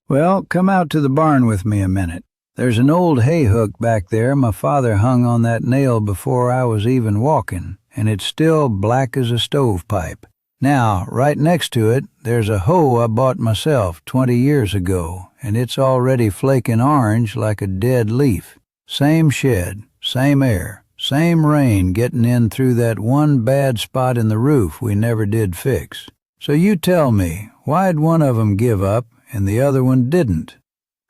Well, come out to the barn with me a minute. There's an old hay hook back there my father hung on that nail before I was even walking, and it's still black as a stovepipe. Now, right next to it, there's a hoe I bought myself 20 years ago, and it's already flaking orange like a dead leaf. Same shed, same air, same rain getting in through that one bad spot in the roof we never did fix. So you tell me, why'd one of 'em give up and the other one didn't?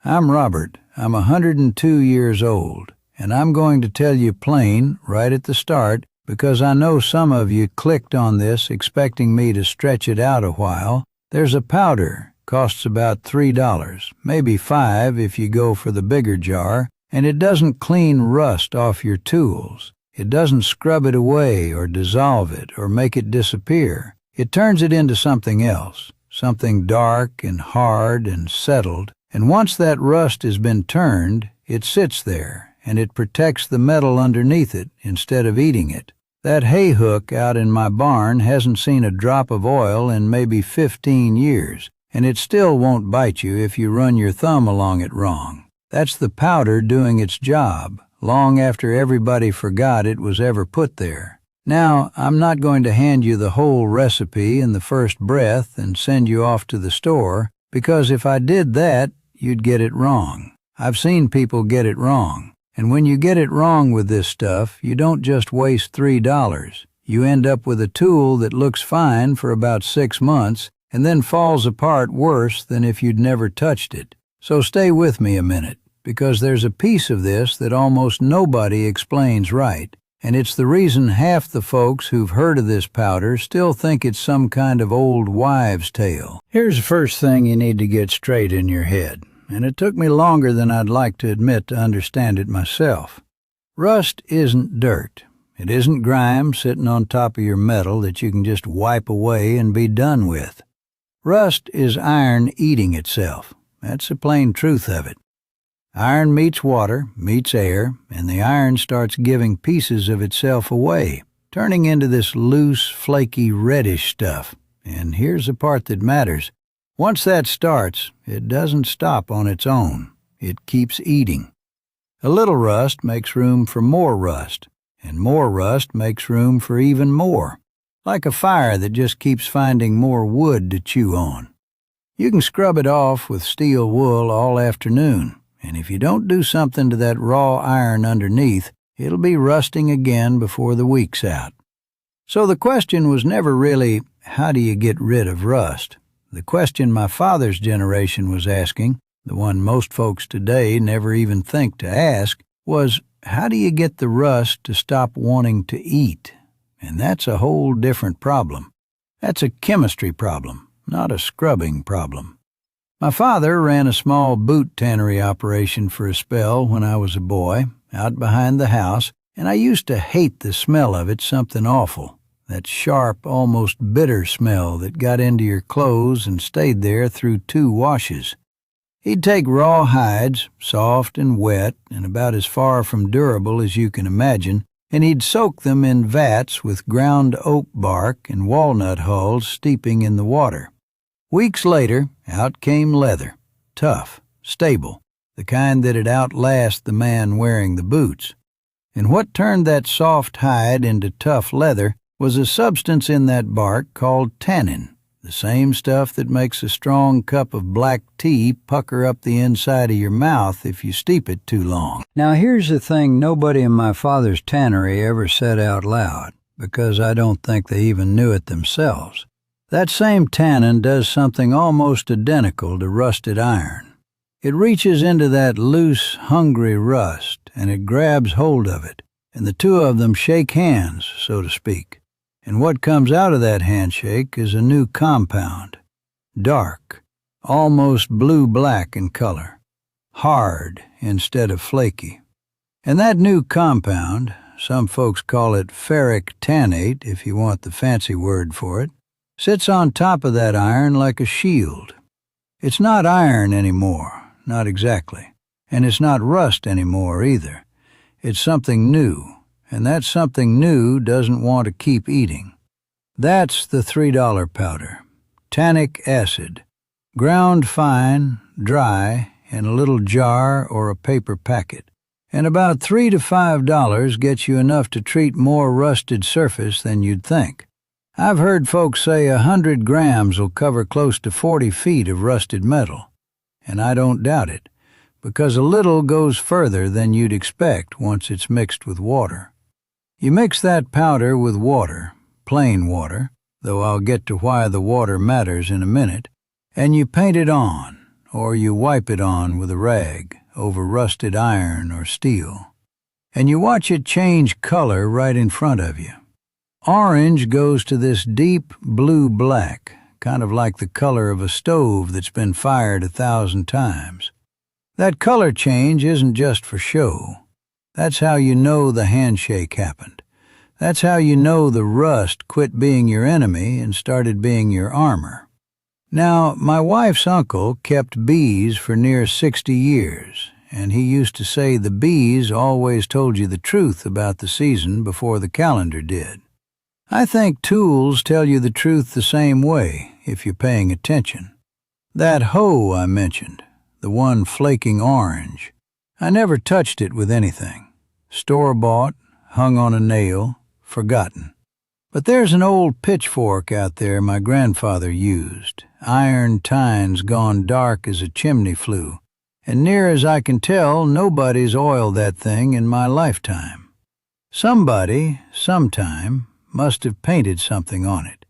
I'm Robert. I'm 102 years old, and I'm going to tell you plain, right at the start, because I know some of you clicked on this expecting me to stretch it out a while. There's a powder, costs about $3, maybe $5 if you go for the bigger jar, and it doesn't clean rust off your tools. It doesn't scrub it away or dissolve it or make it disappear. It turns it into something else, something dark and hard and settled, and once that rust has been turned, it sits there, and it protects the metal underneath it instead of eating it. That hay hook out in my barn hasn't seen a drop of oil in maybe 15 years, and it still won't bite you if you run your thumb along it wrong. That's the powder doing its job, long after everybody forgot it was ever put there. Now, I'm not going to hand you the whole recipe in the first breath and send you off to the store, because if I did that, you'd get it wrong. I've seen people get it wrong. And when you get it wrong with this stuff, you don't just waste $3. You end up with a tool that looks fine for about 6 months and then falls apart worse than if you'd never touched it. So stay with me a minute, because there's a piece of this that almost nobody explains right, and it's the reason half the folks who've heard of this powder still think it's some kind of old wives' tale. Here's the first thing you need to get straight in your head, and it took me longer than I'd like to admit to understand it myself. Rust isn't dirt. It isn't grime sitting on top of your metal that you can just wipe away and be done with. Rust is iron eating itself. That's the plain truth of it. Iron meets water, meets air, and the iron starts giving pieces of itself away, turning into this loose, flaky, reddish stuff. And here's the part that matters. Once that starts, it doesn't stop on its own. It keeps eating. A little rust makes room for more rust, and more rust makes room for even more, like a fire that just keeps finding more wood to chew on. You can scrub it off with steel wool all afternoon, and if you don't do something to that raw iron underneath, it'll be rusting again before the week's out. So the question was never really, how do you get rid of rust? The question my father's generation was asking, the one most folks today never even think to ask, was, how do you get the rust to stop wanting to eat? And that's a whole different problem. That's a chemistry problem, not a scrubbing problem. My father ran a small boot tannery operation for a spell when I was a boy, out behind the house, and I used to hate the smell of it something awful. That sharp, almost bitter smell that got into your clothes and stayed there through 2 washes. He'd take raw hides, soft and wet and about as far from durable as you can imagine, and he'd soak them in vats with ground oak bark and walnut hulls steeping in the water. Weeks later, out came leather, tough, stable, the kind that'd outlast the man wearing the boots. And what turned that soft hide into tough leather was a substance in that bark called tannin, the same stuff that makes a strong cup of black tea pucker up the inside of your mouth if you steep it too long. Now here's the thing nobody in my father's tannery ever said out loud, because I don't think they even knew it themselves. That same tannin does something almost identical to rusted iron. It reaches into that loose, hungry rust, and it grabs hold of it, and the two of them shake hands, so to speak. And what comes out of that handshake is a new compound. Dark, almost blue-black in color. Hard instead of flaky. And that new compound, some folks call it ferric tannate if you want the fancy word for it, sits on top of that iron like a shield. It's not iron anymore, not exactly. And it's not rust anymore either. It's something new. And that something new doesn't want to keep eating. That's the $3 powder, tannic acid, ground fine, dry, in a little jar or a paper packet. And about $3 to $5 gets you enough to treat more rusted surface than you'd think. I've heard folks say 100 grams will cover close to 40 feet of rusted metal. And I don't doubt it, because a little goes further than you'd expect once it's mixed with water. You mix that powder with water, plain water, though I'll get to why the water matters in a minute, and you paint it on, or you wipe it on with a rag over rusted iron or steel. And you watch it change color right in front of you. Orange goes to this deep blue-black, kind of like the color of a stove that's been fired 1,000 times. That color change isn't just for show. That's how you know the handshake happened. That's how you know the rust quit being your enemy and started being your armor. Now, my wife's uncle kept bees for near 60 years, and he used to say the bees always told you the truth about the season before the calendar did. I think tools tell you the truth the same way, if you're paying attention. That hoe I mentioned, the one flaking orange, I never touched it with anything. Store-bought, hung on a nail, forgotten. But there's an old pitchfork out there my grandfather used, iron tines gone dark as a chimney flue, and near as I can tell, nobody's oiled that thing in my lifetime. Somebody, sometime, must have painted something on it.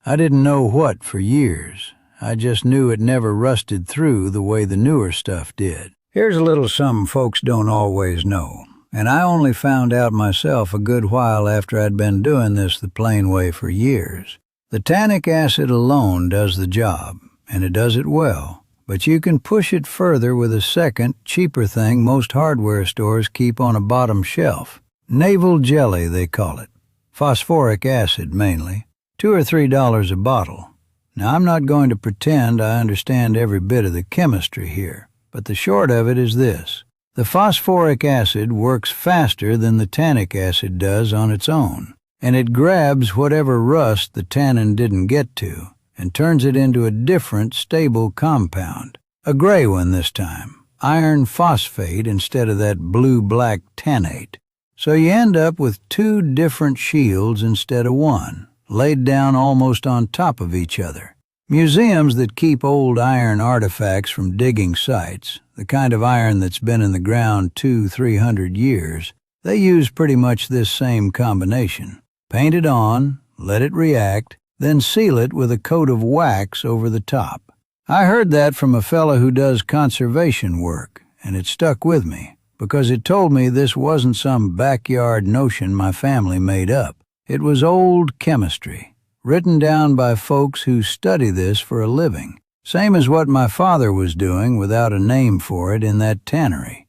I didn't know what for years. I just knew it never rusted through the way the newer stuff did. Here's a little something folks don't always know, and I only found out myself a good while after I'd been doing this the plain way for years. The tannic acid alone does the job, and it does it well, but you can push it further with a second, cheaper thing most hardware stores keep on a bottom shelf. Naval jelly, they call it. Phosphoric acid, mainly. $2 or $3 a bottle. Now, I'm not going to pretend I understand every bit of the chemistry here, but the short of it is this. The phosphoric acid works faster than the tannic acid does on its own, and it grabs whatever rust the tannin didn't get to and turns it into a different, stable compound. A gray one this time, iron phosphate instead of that blue-black tannate. So you end up with two different shields instead of one, laid down almost on top of each other. Museums that keep old iron artifacts from digging sites, the kind of iron that's been in the ground 200-300 years, they use pretty much this same combination. Paint it on, let it react, then seal it with a coat of wax over the top. I heard that from a fellow who does conservation work, and it stuck with me, because it told me this wasn't some backyard notion my family made up. It was old chemistry, written down by folks who study this for a living, same as what my father was doing without a name for it in that tannery.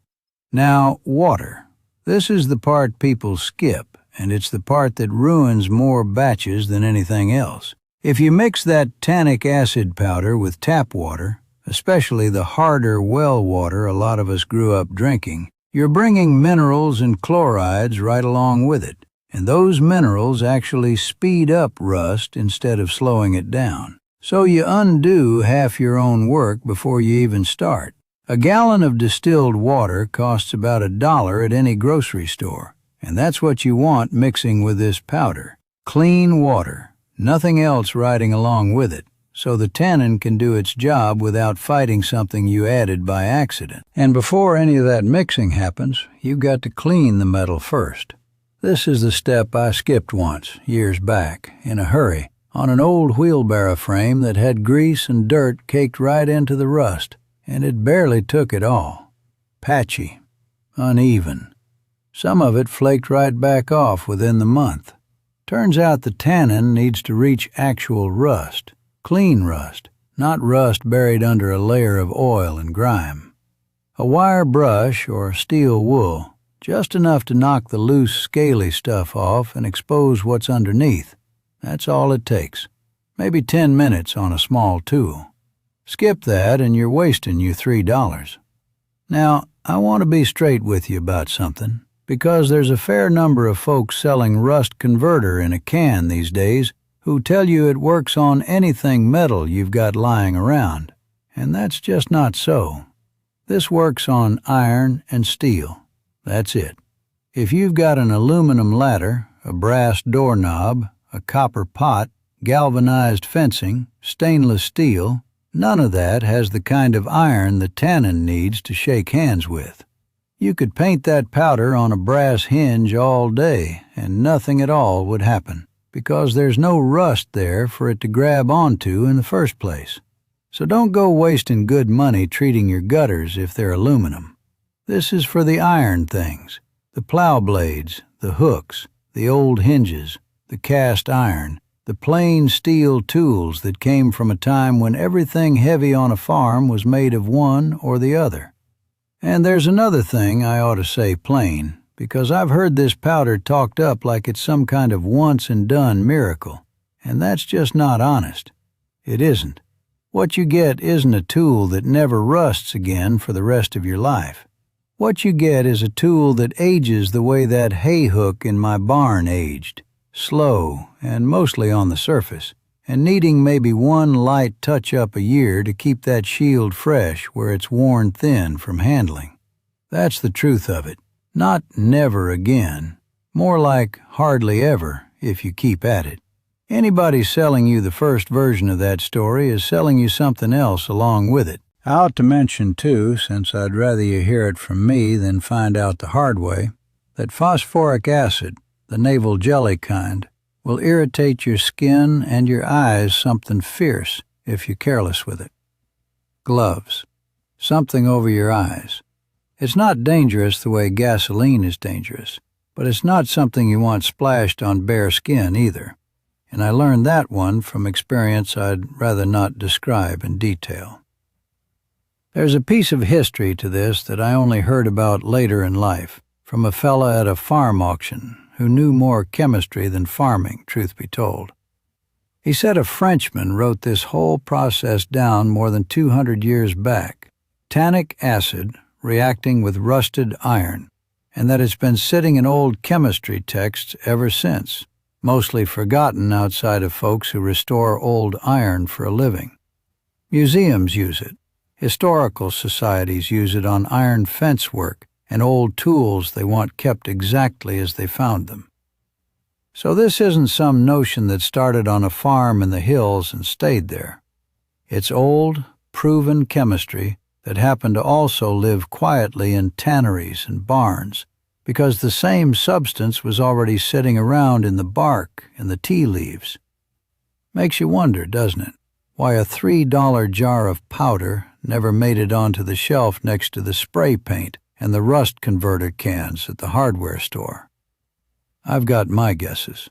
Now, water. This is the part people skip, and it's the part that ruins more batches than anything else. If you mix that tannic acid powder with tap water, especially the harder well water a lot of us grew up drinking, you're bringing minerals and chlorides right along with it, and those minerals actually speed up rust instead of slowing it down. So you undo half your own work before you even start. A gallon of distilled water costs about $1 at any grocery store, and that's what you want mixing with this powder. Clean water, nothing else riding along with it, so the tannin can do its job without fighting something you added by accident. And before any of that mixing happens, you've got to clean the metal first. This is the step I skipped once, years back, in a hurry, on an old wheelbarrow frame that had grease and dirt caked right into the rust, and it barely took it all. Patchy, uneven. Some of it flaked right back off within the month. Turns out the tannin needs to reach actual rust. Clean rust, not rust buried under a layer of oil and grime. A wire brush or steel wool, just enough to knock the loose, scaly stuff off and expose what's underneath. That's all it takes. Maybe 10 minutes on a small tool. Skip that and you're wasting your $3. Now, I want to be straight with you about something, because there's a fair number of folks selling rust converter in a can these days who tell you it works on anything metal you've got lying around, and that's just not so. This works on iron and steel. That's it. If you've got an aluminum ladder, a brass doorknob, a copper pot, galvanized fencing, stainless steel, none of that has the kind of iron the tannin needs to shake hands with. You could paint that powder on a brass hinge all day, and nothing at all would happen, because there's no rust there for it to grab onto in the first place. So don't go wasting good money treating your gutters if they're aluminum. This is for the iron things, the plow blades, the hooks, the old hinges, the cast iron, the plain steel tools that came from a time when everything heavy on a farm was made of one or the other. And there's another thing I ought to say plain, because I've heard this powder talked up like it's some kind of once-and-done miracle, and that's just not honest. It isn't. What you get isn't a tool that never rusts again for the rest of your life. What you get is a tool that ages the way that hay hook in my barn aged, slow and mostly on the surface, and needing maybe one light touch-up a year to keep that shield fresh where it's worn thin from handling. That's the truth of it. Not never again. More like hardly ever if you keep at it. Anybody selling you the first version of that story is selling you something else along with it. I ought to mention, too, since I'd rather you hear it from me than find out the hard way, that phosphoric acid, the navel jelly kind, will irritate your skin and your eyes something fierce if you're careless with it. Gloves. Something over your eyes. It's not dangerous the way gasoline is dangerous, but it's not something you want splashed on bare skin either. And I learned that one from experience I'd rather not describe in detail. There's a piece of history to this that I only heard about later in life, from a fella at a farm auction who knew more chemistry than farming, truth be told. He said a Frenchman wrote this whole process down more than 200 years back, tannic acid reacting with rusted iron, and that it's been sitting in old chemistry texts ever since, mostly forgotten outside of folks who restore old iron for a living. Museums use it. Historical societies use it on iron fence work and old tools they want kept exactly as they found them. So this isn't some notion that started on a farm in the hills and stayed there. It's old, proven chemistry that happened to also live quietly in tanneries and barns, because the same substance was already sitting around in the bark and the tea leaves. Makes you wonder, doesn't it, why a $3 jar of powder never made it onto the shelf next to the spray paint and the rust converter cans at the hardware store. I've got my guesses.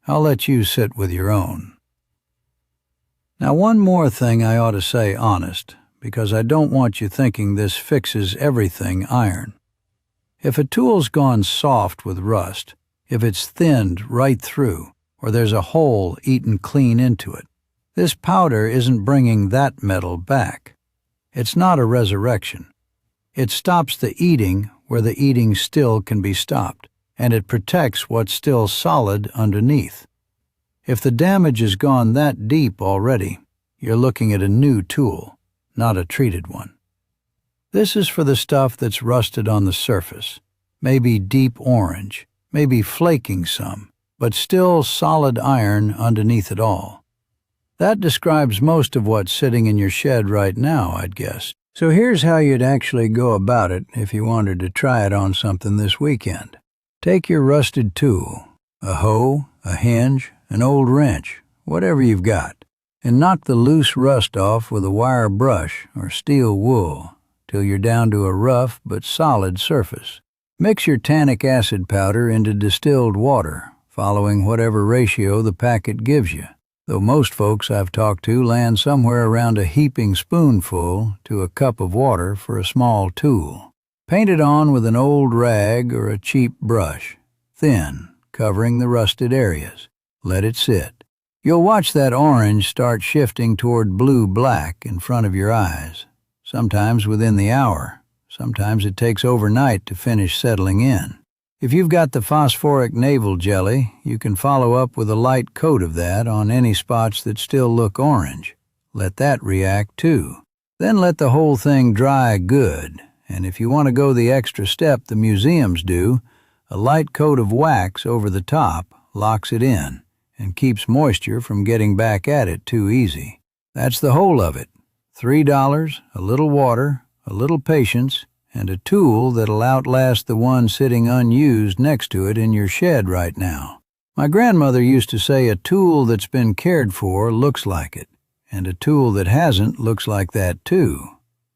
I'll let you sit with your own. Now, one more thing I ought to say honest, because I don't want you thinking this fixes everything iron. If a tool's gone soft with rust, if it's thinned right through, or there's a hole eaten clean into it, this powder isn't bringing that metal back. It's not a resurrection. It stops the eating where the eating still can be stopped, and it protects what's still solid underneath. If the damage has gone that deep already, you're looking at a new tool, not a treated one. This is for the stuff that's rusted on the surface, maybe deep orange, maybe flaking some, but still solid iron underneath it all. That describes most of what's sitting in your shed right now, I'd guess. So here's how you'd actually go about it if you wanted to try it on something this weekend. Take your rusted tool, a hoe, a hinge, an old wrench, whatever you've got, and knock the loose rust off with a wire brush or steel wool till you're down to a rough but solid surface. Mix your tannic acid powder into distilled water, following whatever ratio the packet gives you, though most folks I've talked to land somewhere around a heaping spoonful to a cup of water for a small tool. Paint it on with an old rag or a cheap brush, thin, covering the rusted areas. Let it sit. You'll watch that orange start shifting toward blue-black in front of your eyes, sometimes within the hour. Sometimes it takes overnight to finish settling in. If you've got the phosphoric navel jelly, you can follow up with a light coat of that on any spots that still look orange. Let that react too. Then let the whole thing dry good, and if you want to go the extra step the museums do, a light coat of wax over the top locks it in and keeps moisture from getting back at it too easy. That's the whole of it. $3, a little water, a little patience, and a tool that'll outlast the one sitting unused next to it in your shed right now. My grandmother used to say a tool that's been cared for looks like it, and a tool that hasn't looks like that too.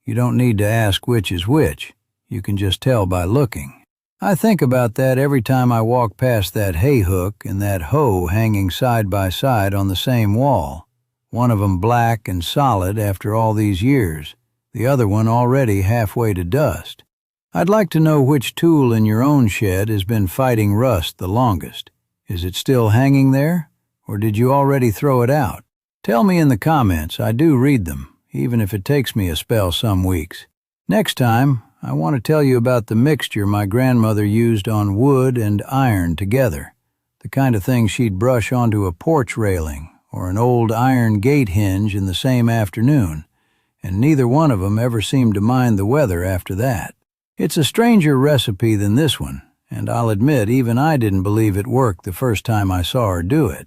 You don't need to ask which is which. You can just tell by looking. I think about that every time I walk past that hay hook and that hoe hanging side by side on the same wall. One of them black and solid after all these years, the other one already halfway to dust. I'd like to know which tool in your own shed has been fighting rust the longest. Is it still hanging there, or did you already throw it out? Tell me in the comments. I do read them, even if it takes me a spell some weeks. Next time, I want to tell you about the mixture my grandmother used on wood and iron together, the kind of thing she'd brush onto a porch railing or an old iron gate hinge in the same afternoon, and neither one of them ever seemed to mind the weather after that. It's a stranger recipe than this one, and I'll admit even I didn't believe it worked the first time I saw her do it.